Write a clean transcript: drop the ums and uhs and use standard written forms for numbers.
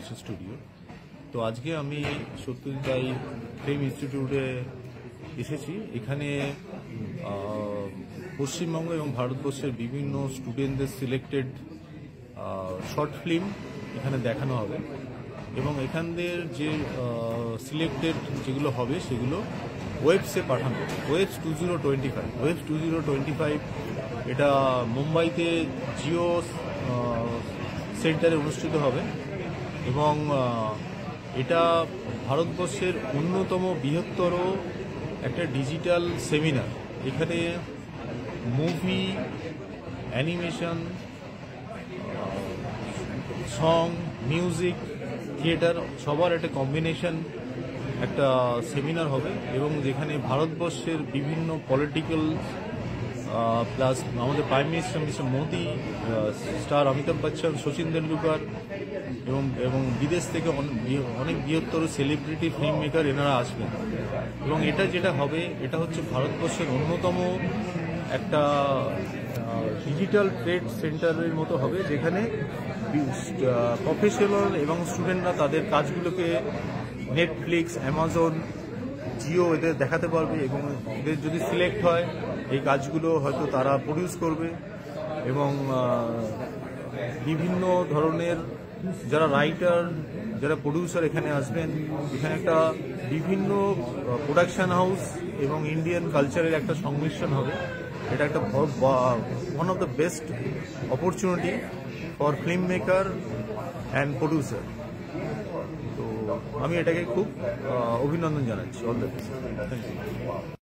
Producer studio. তো আজকে আমি সত্যজিৎ রায় ফিল্ম ইনস্টিটিউটে এসেছি। এখানে পশ্চিমবঙ্গ এবং ভারতবর্ষের বিভিন্ন স্টুডেন্টদের সিলেক্টেড শর্ট ফিল্ম এখানে দেখানো হবে এবং এখানদের যে সিলেক্টেড যেগুলো হবে সেগুলো ওয়েবসে পাঠানো হবে। ওয়েবস 2025 এটা মুম্বাইতে জিও সেন্টারে অনুষ্ঠিত হবে এবং এটা ভারতবর্ষের অন্যতম বৃহত্তর একটা ডিজিটাল সেমিনার। এখানে movie, animation, song, music, theatre সবার একটা কম্বিনেশন একটা সেমিনার হবে এবং যেখানে ভারতবর্ষের বিভিন্ন পলিটিক্যাল প্লাস আমাদের prime minister mister Modi, star Amitabh Bachchan, Sachin Tendulkar এবং বিদেশ থেকে অনেক বৃহত্তর সেলিব্রিটি ফিল্ম মেকার এনারা আসবেন এবং এটা যেটা হবে এটা হচ্ছে ভারতবর্ষের অন্যতম একটা ডিজিটাল ট্রেড সেন্টারের মতো হবে, যেখানে প্রফেশনাল এবং স্টুডেন্টরা তাদের কাজগুলোকে নেটফ্লিক্স, অ্যামাজন, জিও এদের দেখাতে পারবে এবং এদের যদি সিলেক্ট হয় এই কাজগুলো হয়তো তারা প্রডিউস করবে এবং বিভিন্ন ধরনের যারা রাইটার, যারা প্রডিউসার এখানে আসবেন। এখানে একটা বিভিন্ন প্রোডাকশন হাউস এবং ইন্ডিয়ান কালচারের একটা সংমিশ্রণ হবে। এটা একটা one of the best opportunity for film maker and producer. তো আমি এটাকে খুব অভিনন্দন জানাচ্ছি। All the best. Thank you.